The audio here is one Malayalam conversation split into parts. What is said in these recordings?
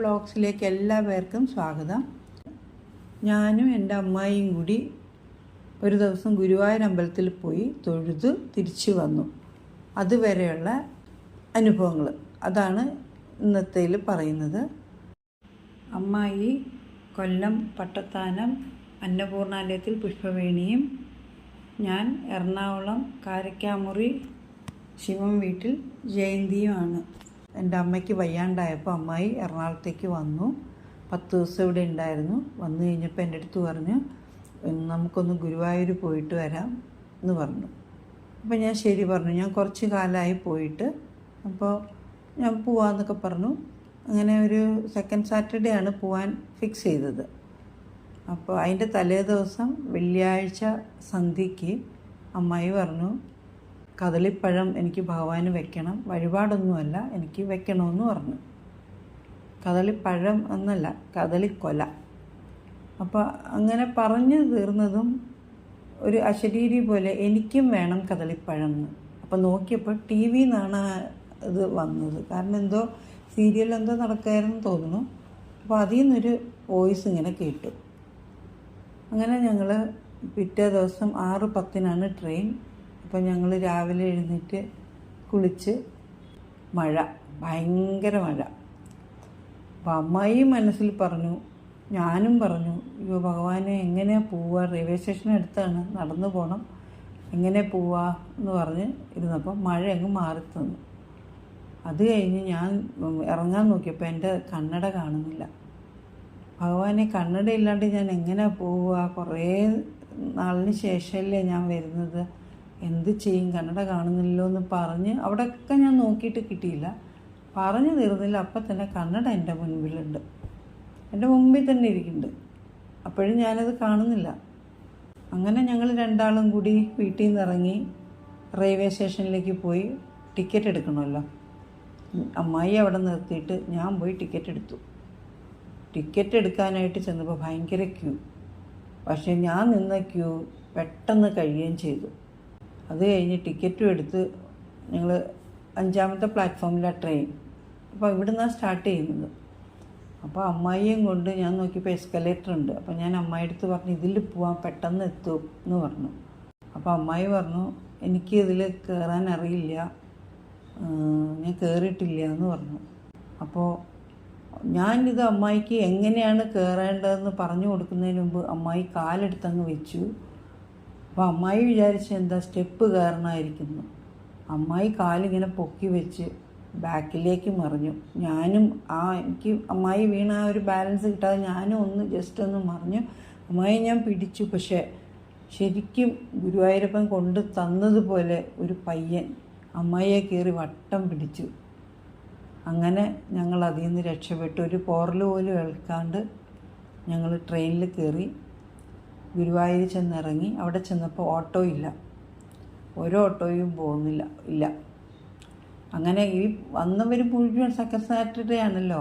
വ്ളോഗ്സിലേക്ക് എല്ലാവർക്കും സ്വാഗതം. ഞാനും എൻ്റെ അമ്മായിയും കൂടി ഒരു ദിവസം ഗുരുവായൂർ അമ്പലത്തിൽ പോയി തൊഴുത് തിരിച്ചു വന്നു. അതുവരെയുള്ള അനുഭവങ്ങൾ അതാണ് ഇന്നത്തേൽ പറയുന്നത്. അമ്മായി കൊല്ലം പട്ടത്താനം അന്നപൂർണാലയത്തിൽ പുഷ്പവേണിയും, ഞാൻ എറണാകുളം കാരക്കാമുറി ശിവം വീട്ടിൽ ജയന്തിയുമാണ്. എൻ്റെ അമ്മയ്ക്ക് വയ്യാണ്ടായപ്പോൾ അമ്മായി എറണാകുളത്തേക്ക് വന്നു. 10 ദിവസം ഇവിടെ ഉണ്ടായിരുന്നു. വന്നു കഴിഞ്ഞപ്പോൾ എൻ്റെ അടുത്ത് പറഞ്ഞു, നമുക്കൊന്ന് ഗുരുവായൂർ പോയിട്ട് വരാം എന്ന് പറഞ്ഞു. അപ്പോൾ ഞാൻ ശരി പറഞ്ഞു. ഞാൻ കുറച്ച് കാലമായി പോയിട്ട്, അപ്പോൾ ഞാൻ പോവാമെന്നൊക്കെ പറഞ്ഞു. അങ്ങനെ ഒരു സെക്കൻഡ് സാറ്റർഡേ ആണ് പോവാൻ ഫിക്സ് ചെയ്തത്. അപ്പോൾ അതിൻ്റെ തലേ ദിവസം വെള്ളിയാഴ്ച സന്ധ്യയ്ക്ക് അമ്മായി പറഞ്ഞു, കദളിപ്പഴം എനിക്ക് ഭഗവാന് വെക്കണം, വഴിപാടൊന്നുമല്ല, എനിക്ക് വെക്കണമെന്ന് പറഞ്ഞു. കദളിപ്പഴം എന്നല്ല, കദളിക്കൊല. അപ്പോൾ അങ്ങനെ പറഞ്ഞു തീർന്നതും ഒരു അശരീരി പോലെ എനിക്കും വേണം കദളിപ്പഴം എന്ന്. അപ്പോൾ നോക്കിയപ്പോൾ TV നിന്നാണ് ഇത് വന്നത്. കാരണം എന്തോ സീരിയൽ എന്തോ നടക്കായിരുന്നു തോന്നുന്നു. അപ്പോൾ അതിൽ നിന്നൊരു വോയിസ് ഇങ്ങനെ കേട്ടു. അങ്ങനെ ഞങ്ങൾ പിറ്റേ ദിവസം 6:10 ട്രെയിൻ. അപ്പോൾ ഞങ്ങൾ രാവിലെ എഴുന്നേറ്റ് കുളിച്ച്, മഴ, ഭയങ്കര മഴ. അപ്പോൾ അമ്മായി മനസ്സിൽ പറഞ്ഞു, ഞാനും പറഞ്ഞു, അയ്യോ ഭഗവാനെ എങ്ങനെയാണ് പോവുക, റെയിൽവേ സ്റ്റേഷൻ അടുത്താണ്, നടന്നു പോകണം, എങ്ങനെ പോവുക എന്ന് പറഞ്ഞ് ഇരുന്നപ്പോൾ മഴ അങ്ങ് മാറി തന്നു. അത് കഴിഞ്ഞ് ഞാൻ ഇറങ്ങാൻ നോക്കിയപ്പോൾ എൻ്റെ കണ്ണട കാണുന്നില്ല. ഭഗവാനെ കണ്ണട ഇല്ലാണ്ട് ഞാൻ എങ്ങനെ പോവുക, കുറേ നാളിന് ശേഷമല്ലേ ഞാൻ വരുന്നത്, എന്ത് ചെയ്യും, കണ്ണട കാണുന്നില്ലല്ലോ എന്ന് പറഞ്ഞ് അവിടെയൊക്കെ ഞാൻ നോക്കിയിട്ട് കിട്ടിയില്ല. പറഞ്ഞു തീർന്നില്ല, അപ്പം തന്നെ കണ്ണട എൻ്റെ മുൻപിലുണ്ട്, എൻ്റെ മുമ്പിൽ തന്നെ ഇരിക്കുന്നുണ്ട്. അപ്പോഴും ഞാനത് കാണുന്നില്ല. അങ്ങനെ ഞങ്ങൾ രണ്ടാളും കൂടി വീട്ടിൽ നിന്ന് ഇറങ്ങി റെയിൽവേ സ്റ്റേഷനിലേക്ക് പോയി ടിക്കറ്റ് എടുക്കണമല്ലോ. അമ്മായി അവിടെ നിർത്തിയിട്ട് ഞാൻ പോയി ടിക്കറ്റ് എടുത്തു. ടിക്കറ്റ് എടുക്കാനായിട്ട് ചെന്നപ്പോൾ ഭയങ്കര ക്യൂ. പക്ഷേ ഞാൻ നിന്ന ക്യൂ പെട്ടെന്ന് കഴിയുകയും ചെയ്തു. അത് കഴിഞ്ഞ് ടിക്കറ്റും എടുത്ത് ഞങ്ങൾ 5ാമത്തെ പ്ലാറ്റ്ഫോമിലാണ് ട്രെയിൻ. അപ്പോൾ ഇവിടെ നിന്നാണ് സ്റ്റാർട്ട് ചെയ്യുന്നത്. അപ്പോൾ അമ്മായിയും കൊണ്ട് ഞാൻ നോക്കിയപ്പോൾ എസ്കലേറ്റർ ഉണ്ട്. അപ്പോൾ ഞാൻ അമ്മായി അടുത്ത് പറഞ്ഞു, ഇതിൽ പോവാൻ പെട്ടെന്ന് എത്തും എന്ന് പറഞ്ഞു. അപ്പോൾ അമ്മായി പറഞ്ഞു, എനിക്ക് ഇതിൽ കയറാൻ അറിയില്ല, ഞാൻ കയറിയിട്ടില്ല എന്ന് പറഞ്ഞു. അപ്പോൾ ഞാനിത് അമ്മായിക്ക് എങ്ങനെയാണ് കയറേണ്ടതെന്ന് പറഞ്ഞു കൊടുക്കുന്നതിന് മുമ്പ് അമ്മായി കാലെടുത്തങ്ങ് വെച്ചു. അപ്പോൾ അമ്മായി വിചാരിച്ച് എന്താ സ്റ്റെപ്പ് കയറണമായിരിക്കുന്നു. അമ്മായി കാലിങ്ങനെ പൊക്കി വെച്ച് ബാക്കിലേക്ക് മറിഞ്ഞു. ഞാനും എനിക്ക് അമ്മായി വീണ ആ ഒരു ബാലൻസ് കിട്ടാതെ ഞാനും ഒന്ന് ജസ്റ്റ് ഒന്ന് മറിഞ്ഞു. അമ്മായി ഞാൻ പിടിച്ചു. പക്ഷേ ശരിക്കും ഗുരുവായൂരപ്പൻ കൊണ്ട് തന്നതുപോലെ ഒരു പയ്യൻ അമ്മായിയെ കയറി വട്ടം പിടിച്ചു. അങ്ങനെ ഞങ്ങൾ അതിൽ നിന്ന് രക്ഷപ്പെട്ടു. ഒരു പോറൽ പോലും ഏൽക്കാണ്ട് ഞങ്ങൾ ട്രെയിനിൽ കയറി ഗുരുവായൂർ ചെന്നിറങ്ങി. അവിടെ ചെന്നപ്പോൾ ഓട്ടോ ഇല്ല, ഓരോ ഓട്ടോയും പോകുന്നില്ല, ഇല്ല. അങ്ങനെ ഈ വന്നവർ മുഴുവൻ സെക്കൻഡ് സാറ്റർഡേ ആണല്ലോ,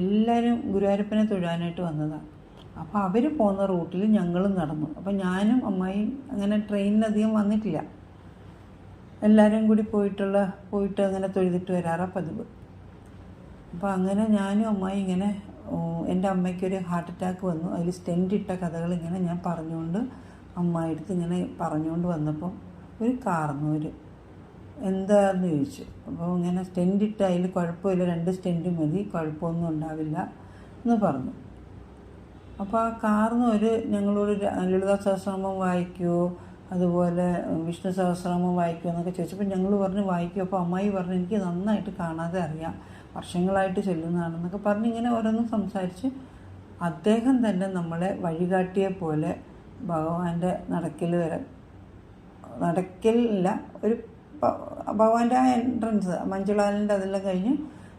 എല്ലാവരും ഗുരുവായൂരപ്പനെ തൊഴാനായിട്ട് വന്നതാണ്. അപ്പോൾ അവർ പോകുന്ന റൂട്ടിൽ ഞങ്ങളും നടന്നു. അപ്പോൾ ഞാനും അമ്മായിയും അങ്ങനെ ട്രെയിനിലധികം വന്നിട്ടില്ല. എല്ലാവരും കൂടി പോയിട്ട് അങ്ങനെ തൊഴുതിട്ട് വരാറാണ് പതിവ്. അപ്പോൾ അങ്ങനെ ഞാനും അമ്മായി ഇങ്ങനെ, എൻ്റെ അമ്മയ്ക്കൊരു ഹാർട്ട് അറ്റാക്ക് വന്നു, അതിൽ സ്റ്റെൻറ്റ് ഇട്ട കഥകളിങ്ങനെ ഞാൻ പറഞ്ഞുകൊണ്ട് അമ്മായി അടുത്ത് ഇങ്ങനെ പറഞ്ഞുകൊണ്ട് വന്നപ്പോൾ ഒരു കാർന്നൂർ എന്താണെന്ന് ചോദിച്ചു. അപ്പോൾ ഇങ്ങനെ സ്റ്റെൻറ്റ് ഇട്ട അതിൽ കുഴപ്പമില്ല, 2 സ്റ്റെൻറ്റ് മതി, കുഴപ്പമൊന്നും ഉണ്ടാവില്ല എന്ന് പറഞ്ഞു. അപ്പോൾ ആ കാർന്നൂർ ഞങ്ങളോട് ലളിതാ സഹസ്രനാമം വായിക്കുമോ, അതുപോലെ വിഷ്ണു സഹസ്രനാമം വായിക്കുമോ എന്നൊക്കെ ചോദിച്ചപ്പോൾ ഞങ്ങൾ പറഞ്ഞു വായിക്കും. അപ്പോൾ അമ്മായി പറഞ്ഞു, എനിക്ക് നന്നായിട്ട് കാണാതെ അറിയാം, വർഷങ്ങളായിട്ട് ചൊല്ലുന്നതാണെന്നൊക്കെ പറഞ്ഞ് ഇങ്ങനെ ഓരോന്നും സംസാരിച്ച് അദ്ദേഹം തന്നെ നമ്മളെ വഴികാട്ടിയെ പോലെ ഭഗവാന്റെ നടക്കലില്ല, ഒരു ഭഗവാന്റെ ആ എൻട്രൻസ് മഞ്ജുളാലിൻ്റെ അതെല്ലാം കഴിഞ്ഞ്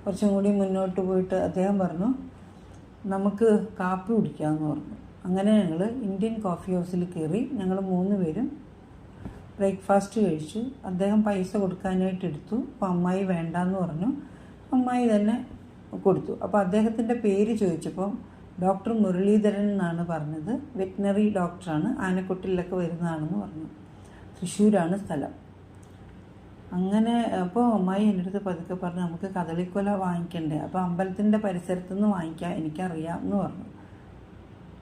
കുറച്ചും കൂടി മുന്നോട്ട് പോയിട്ട് അദ്ദേഹം പറഞ്ഞു, നമുക്ക് കാപ്പി കുടിക്കാമെന്ന് പറഞ്ഞു. അങ്ങനെ ഞങ്ങൾ ഇന്ത്യൻ കോഫി ഹൗസിൽ കയറി. ഞങ്ങൾ 3 പേരും ബ്രേക്ക്ഫാസ്റ്റ് കഴിച്ചു. അദ്ദേഹം പൈസ കൊടുക്കാനായിട്ട് എടുത്തു. അപ്പോൾ അമ്മായി വേണ്ടാന്ന് പറഞ്ഞു. അമ്മായി തന്നെ കൊടുത്തു. അപ്പോൾ അദ്ദേഹത്തിൻ്റെ പേര് ചോദിച്ചപ്പോൾ ഡോക്ടർ മുരളീധരൻ എന്നാണ് പറഞ്ഞത്. വെറ്റിനറി ഡോക്ടറാണ്, ആനക്കൊട്ടിലൊക്കെ വരുന്നതാണെന്ന് പറഞ്ഞു. തൃശ്ശൂരാണ് സ്ഥലം. അങ്ങനെ അപ്പോൾ അമ്മായി എൻ്റെ അടുത്ത് പതുക്കെ പറഞ്ഞു നമുക്ക് കദളിക്കൊല വാങ്ങിക്കണ്ടേ, അപ്പോൾ അമ്പലത്തിൻ്റെ പരിസരത്തു നിന്ന് വാങ്ങിക്കാം, എനിക്കറിയാം എന്ന് പറഞ്ഞു.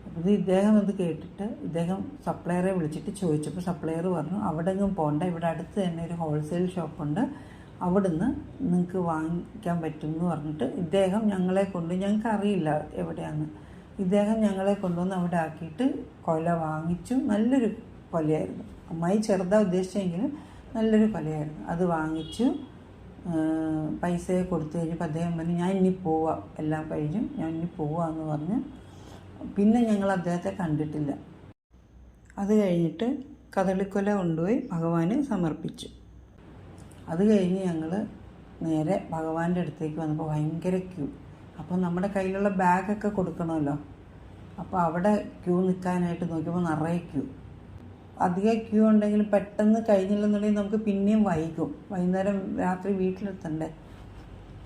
അപ്പോൾ ഇദ്ദേഹം അത് കേട്ടിട്ട് ഇദ്ദേഹം സപ്ലയറെ വിളിച്ചിട്ട് ചോദിച്ചപ്പോൾ സപ്ലയർ പറഞ്ഞു അവിടെ എങ്ങും പോകണ്ട, ഇവിടെ അടുത്ത് തന്നെ ഒരു ഹോൾസെയിൽ ഷോപ്പുണ്ട്, അവിടുന്ന് നിങ്ങൾക്ക് വാങ്ങിക്കാൻ പറ്റും എന്ന് പറഞ്ഞിട്ട് ഇദ്ദേഹം ഞങ്ങളെ കൊണ്ട്, ഞങ്ങൾക്കറിയില്ല എവിടെയാണ്, ഇദ്ദേഹം ഞങ്ങളെ കൊണ്ടുവന്ന് അവിടെ ആക്കിയിട്ട് കൊല വാങ്ങിച്ചു. നല്ലൊരു കൊലയായിരുന്നു, അമ്മായി ചെറുതാ ഉദ്ദേശിച്ചെങ്കിലും നല്ലൊരു കൊലയായിരുന്നു. അത് വാങ്ങിച്ചു, പൈസയെ കൊടുത്തു കഴിഞ്ഞപ്പോൾ അദ്ദേഹം പറഞ്ഞു ഞാൻ ഇനി പോവാം, എല്ലാം കഴിഞ്ഞു ഞാൻ ഇനി പോവാമെന്ന് പറഞ്ഞ് പിന്നെ ഞങ്ങൾ അദ്ദേഹത്തെ കണ്ടിട്ടില്ല. അത് കഴിഞ്ഞിട്ട് കദളിക്കൊല കൊണ്ടുപോയി ഭഗവാന് സമർപ്പിച്ചു. അത് കഴിഞ്ഞ് ഞങ്ങൾ നേരെ ഭഗവാന്റെ അടുത്തേക്ക് വന്നപ്പോൾ ഭയങ്കര ക്യൂ. അപ്പോൾ നമ്മുടെ കയ്യിലുള്ള ബാഗൊക്കെ കൊടുക്കണമല്ലോ, അപ്പോൾ അവിടെ ക്യൂ നിൽക്കാനായിട്ട് നോക്കിയപ്പോൾ നിറയെ ക്യൂ. അധികം ക്യൂ ഉണ്ടെങ്കിൽ പെട്ടെന്ന് കഴിഞ്ഞില്ലെന്നുണ്ടെങ്കിൽ നമുക്ക് പിന്നെയും വൈകും, വൈകുന്നേരം രാത്രി വീട്ടിലെത്തണ്ടേ.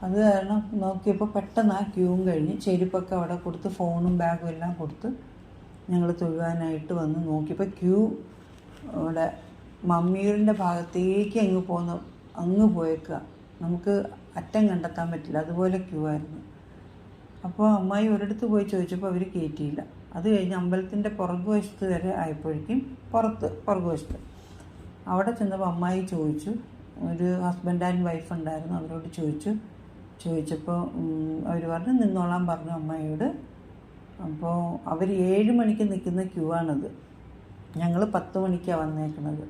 അത് കാരണം നോക്കിയപ്പോൾ പെട്ടെന്ന് ആ ക്യൂവും കഴിഞ്ഞ് ചെരുപ്പൊക്കെ അവിടെ കൊടുത്ത് ഫോണും ബാഗും എല്ലാം കൊടുത്ത് ഞങ്ങൾ തൊഴുവാനായിട്ട് വന്ന് നോക്കിയപ്പോൾ ക്യൂ അവിടെ മമ്മിയൂരിൻ്റെ ഭാഗത്തേക്ക് അങ്ങ് പോയേക്കുക, നമുക്ക് അറ്റം കണ്ടെത്താൻ പറ്റില്ല, അതുപോലെ ക്യൂ ആയിരുന്നു. അപ്പോൾ അമ്മായി ഒരിടത്ത് പോയി ചോദിച്ചപ്പോൾ അവർ കയറ്റിയില്ല. അത് കഴിഞ്ഞ് അമ്പലത്തിൻ്റെ പുറകുവശത്ത് വരെ ആയപ്പോഴേക്കും പുറകുവശത്ത് അവിടെ ചെന്നപ്പോൾ അമ്മായി ചോദിച്ചു, ഒരു ഹസ്ബൻഡ് ആൻഡ് വൈഫ് ഉണ്ടായിരുന്നു, അവരോട് ചോദിച്ചപ്പോൾ അവർ പറഞ്ഞു നിന്നോളാൻ പറഞ്ഞു അമ്മായിയോട്. അപ്പോൾ അവർ 7 മണിക്ക് നിൽക്കുന്ന ക്യൂ ആണത്, ഞങ്ങൾ 10 മണിക്കാണ് വന്നേക്കുന്നത്.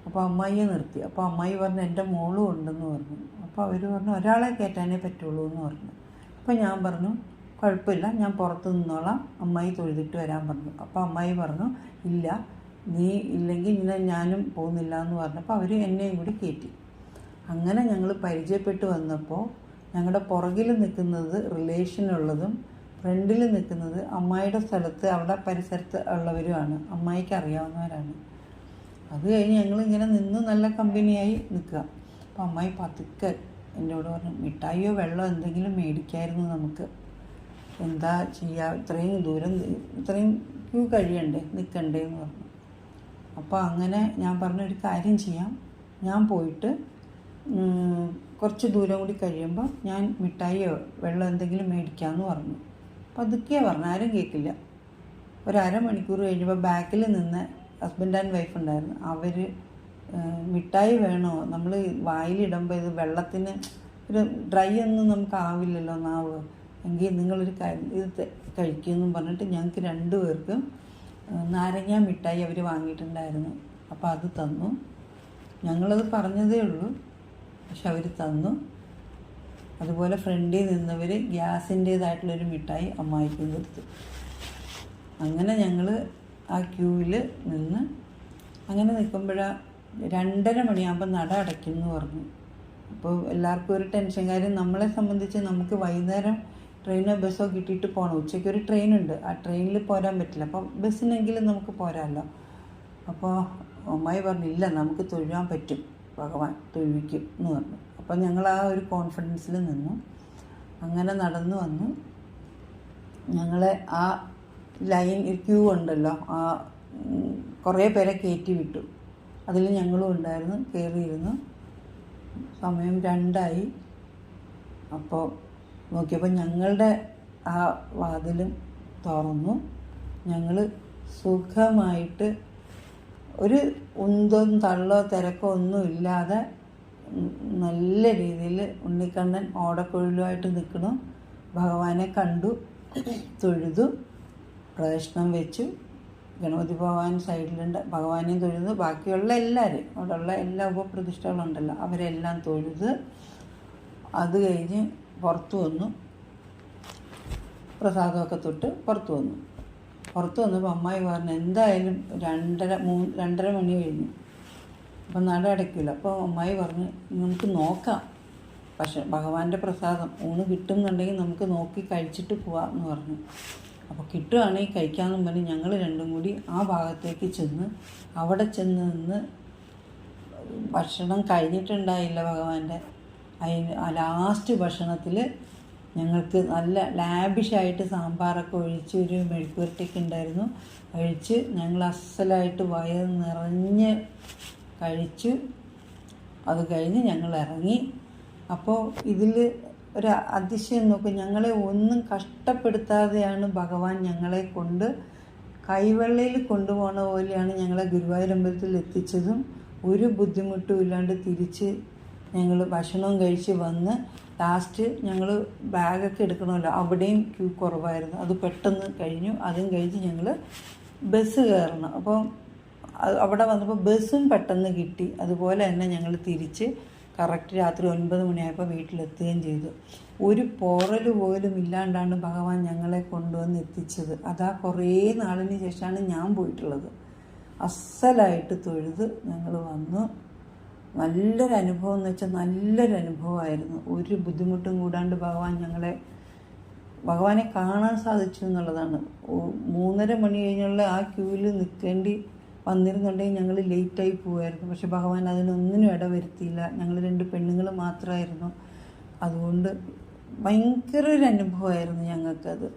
അപ്പോൾ അമ്മായിയെ നിർത്തി. അപ്പോൾ അമ്മായി പറഞ്ഞു എൻ്റെ മോളും ഉണ്ടെന്ന് പറഞ്ഞു. അപ്പോൾ അവർ പറഞ്ഞു ഒരാളെ കയറ്റാനേ പറ്റുള്ളൂ എന്ന് പറഞ്ഞു. അപ്പോൾ ഞാൻ പറഞ്ഞു കുഴപ്പമില്ല, ഞാൻ പുറത്ത് നിന്നോളാം, അമ്മായി തൊഴുതിട്ട് വരാൻ പറഞ്ഞു. അപ്പോൾ അമ്മായി പറഞ്ഞു ഇല്ല, നീ ഇല്ലെങ്കിൽ ഇന്ന് ഞാനും പോകുന്നില്ല എന്ന് പറഞ്ഞപ്പോൾ അവർ എന്നെയും കൂടി കയറ്റി. അങ്ങനെ ഞങ്ങൾ പരിചയപ്പെട്ട് വന്നപ്പോൾ ഞങ്ങളുടെ പുറകിൽ നിൽക്കുന്നത് റിലേഷനുള്ളതും ഫ്രണ്ടിൽ നിൽക്കുന്നത് അമ്മായിയുടെ സ്ഥലത്ത് അവിടെ പരിസരത്ത് ഉള്ളവരുമാണ്, അമ്മായിക്ക് അറിയാവുന്നവരാണ്. അത് കഴിഞ്ഞ് ഞങ്ങളിങ്ങനെ നിന്ന് നല്ല കമ്പനിയായി നിൽക്കുക. അപ്പോൾ അമ്മായി പതുക്കെ എന്നോട് പറഞ്ഞു മിഠായിയോ വെള്ളമോ എന്തെങ്കിലും മേടിക്കായിരുന്നു, നമുക്ക് എന്താ ചെയ്യുക, ഇത്രയും ദൂരം ഇത്രയും ക്യൂ നിൽക്കണ്ടേ എന്ന് പറഞ്ഞു. അപ്പോൾ അങ്ങനെ ഞാൻ പറഞ്ഞു ഒരു കാര്യം ചെയ്യാം, ഞാൻ പോയിട്ട് കുറച്ച് ദൂരം കൂടി കഴിയുമ്പോൾ ഞാൻ മിഠായിയോ വെള്ളം എന്തെങ്കിലും മേടിക്കാമെന്ന് പറഞ്ഞു. അപ്പോൾ അതൊക്കെയാണ് പറഞ്ഞു, ആരും കേൾക്കില്ല. ഒരു അരമണിക്കൂർ കഴിഞ്ഞപ്പോൾ ബാക്കിൽ നിന്ന് ഹസ്ബൻഡ് ആൻഡ് വൈഫ് ഉണ്ടായിരുന്നു, അവർ മിഠായി വേണോ, നമ്മൾ വായിലിടുമ്പോൾ ഇത് വെള്ളത്തിന് ഒരു ഡ്രൈ ഒന്നും നമുക്ക് ആവില്ലല്ലോ നാവ്, എങ്കിൽ നിങ്ങളൊരു ഇത് കഴിക്കുമെന്നും പറഞ്ഞിട്ട് ഞങ്ങൾക്ക് 2 പേർക്കും നാരങ്ങ മിഠായി അവർ വാങ്ങിയിട്ടുണ്ടായിരുന്നു. അപ്പോൾ അത് തന്നു. ഞങ്ങളത് പറഞ്ഞതേ ഉള്ളൂ, പക്ഷെ അവർ തന്നു. അതുപോലെ ഫ്രണ്ടിൽ നിന്നവർ ഗ്യാസിൻ്റേതായിട്ടുള്ളൊരു മിഠായി അമ്മായിക്കും കൊടുത്തു. അങ്ങനെ ഞങ്ങൾ ആ ക്യൂവിൽ നിന്ന് അങ്ങനെ നിൽക്കുമ്പോഴാണ് 2:30 മണിയാകുമ്പോൾ നട അടയ്ക്കുമെന്ന് പറഞ്ഞു. അപ്പോൾ എല്ലാവർക്കും ഒരു ടെൻഷൻ, കാര്യം നമ്മളെ സംബന്ധിച്ച് നമുക്ക് വൈകുന്നേരം ട്രെയിനോ ബസ്സോ കിട്ടിയിട്ട് പോകണം. ഉച്ചയ്ക്ക് ഒരു ട്രെയിനുണ്ട്, ആ ട്രെയിനിൽ പോരാൻ പറ്റില്ല, അപ്പോൾ ബസ്സിനെങ്കിലും നമുക്ക് പോരാമല്ലോ. അപ്പോൾ അമ്മായി പറഞ്ഞില്ല നമുക്ക് തൊഴുവാൻ പറ്റും, ഭഗവാൻ തൊഴുവിക്കും എന്ന് പറഞ്ഞു. അപ്പോൾ ഞങ്ങൾ ആ ഒരു കോൺഫിഡൻസിൽ നിന്നു. അങ്ങനെ നടന്നു വന്നു. ഞങ്ങളെ ആ ലൈൻ ക്യൂ ഉണ്ടല്ലോ, ആ കുറേ പേരെ കയറ്റി വിട്ടു, അതിൽ ഞങ്ങളും ഉണ്ടായിരുന്നു, കയറിയിരുന്നു. സമയം 2 അപ്പോൾ നോക്കിയപ്പോൾ ഞങ്ങളുടെ ആ വാതിലും തുറന്നു. ഞങ്ങൾ സുഖമായിട്ട് ഒരു ഉന്തോ തള്ളോ തിരക്കോ ഒന്നും ഇല്ലാതെ നല്ല രീതിയിൽ ഉണ്ണിക്കണ്ണൻ ഓടക്കുഴലുമായിട്ട് നിൽക്കണം. ഭഗവാനെ കണ്ടു, തൊഴുതു, പ്രദക്ഷിണം വെച്ചു. ഗണപതി ഭഗവാൻ സൈഡിലുണ്ട്, ഭഗവാനെയും തൊഴുതു. ബാക്കിയുള്ള എല്ലാവരും അവിടെയുള്ള എല്ലാ ഉപപ്രതിഷ്ഠകളുണ്ടല്ലോ അവരെല്ലാം തൊഴുത് അത് കഴിഞ്ഞ് പുറത്തു വന്നു. പ്രസാദമൊക്കെ തൊട്ട് പുറത്തു വന്നപ്പോൾ അമ്മായി പറഞ്ഞു എന്തായാലും 2:30 മണി കഴിഞ്ഞു, അപ്പം നട അടയ്ക്കില്ല. അപ്പോൾ അമ്മായി പറഞ്ഞു നമുക്ക് നോക്കാം, പക്ഷേ ഭഗവാന്റെ പ്രസാദം ഊണ് കിട്ടുന്നുണ്ടെങ്കിൽ നമുക്ക് നോക്കി കഴിച്ചിട്ട് പോവാം എന്ന് പറഞ്ഞു. അപ്പോൾ കിട്ടുകയാണെങ്കിൽ കഴിക്കാമെന്നും പറഞ്ഞ് ഞങ്ങൾ 2 കൂടി ആ ഭാഗത്തേക്ക് ചെന്ന് അവിടെ ചെന്ന് നിന്ന് ഭക്ഷണം കഴിഞ്ഞിട്ടുണ്ടായില്ല ഭഗവാന്റെ. അതിന് ആ ലാസ്റ്റ് ഭക്ഷണത്തിൽ ഞങ്ങൾക്ക് നല്ല ലാബിഷായിട്ട് സാമ്പാറൊക്കെ ഒഴിച്ച് ഒരു മെഴുക്കുവരട്ടിയൊക്കെ ഉണ്ടായിരുന്നു, കഴിച്ച് ഞങ്ങൾ അസലായിട്ട് വയറ് നിറഞ്ഞ് കഴിച്ചു. അത് കഴിഞ്ഞ് ഞങ്ങൾ ഇറങ്ങി. അപ്പോൾ ഇതിൽ ഒരു അതിശയം നോക്കും, ഞങ്ങളെ ഒന്നും കഷ്ടപ്പെടുത്താതെയാണ് ഭഗവാൻ ഞങ്ങളെ കൊണ്ട് കൈവെള്ളയിൽ കൊണ്ടുപോകണ പോലെയാണ് ഞങ്ങളെ ഗുരുവായൂരമ്പലത്തിൽ എത്തിച്ചതും. ഒരു ബുദ്ധിമുട്ടും ഇല്ലാണ്ട് തിരിച്ച് ഞങ്ങൾ ഭക്ഷണവും കഴിച്ച് വന്ന് ലാസ്റ്റ് ഞങ്ങൾ ബാഗൊക്കെ എടുക്കണമല്ലോ, അവിടെയും ക്യൂ കുറവായിരുന്നു. അത് പെട്ടെന്ന് കഴിഞ്ഞു. അതും കഴിച്ച് ഞങ്ങൾ ബസ് കയറണം. അപ്പം അവിടെ വന്നപ്പോൾ ബസ്സും പെട്ടെന്ന് കിട്ടി. അതുപോലെ തന്നെ ഞങ്ങൾ തിരിച്ച് കറക്റ്റ് രാത്രി 9 മണിയായപ്പോൾ വീട്ടിലെത്തുകയും ചെയ്തു. ഒരു പോറൽ പോലും ഇല്ലാണ്ടാണ് ഭഗവാൻ ഞങ്ങളെ കൊണ്ടുവന്ന് എത്തിച്ചത്. അതാ കുറേ നാളിന് ശേഷമാണ് ഞാൻ പോയിട്ടുള്ളത്. അസലായിട്ട് തൊഴുത് ഞങ്ങൾ വന്നു. നല്ലൊരു അനുഭവം എന്ന് വെച്ചാൽ നല്ലൊരു അനുഭവമായിരുന്നു. ഒരു ബുദ്ധിമുട്ടും കൂടാണ്ട് ഭഗവാനെ കാണാൻ സാധിച്ചു എന്നുള്ളതാണ്. 3:30 മണി കഴിഞ്ഞുള്ള ആ ക്യൂവിൽ നിൽക്കേണ്ടി വന്നിരുന്നുണ്ടെങ്കിൽ ഞങ്ങൾ ലേറ്റായി പോകുമായിരുന്നു. പക്ഷെ ഭഗവാൻ അതിനൊന്നിനും ഇടവരുത്തിയില്ല. ഞങ്ങൾ 2 പെണ്ണുങ്ങൾ മാത്രമായിരുന്നു. അതുകൊണ്ട് ഭയങ്കര ഒരു അനുഭവമായിരുന്നു ഞങ്ങൾക്കത്.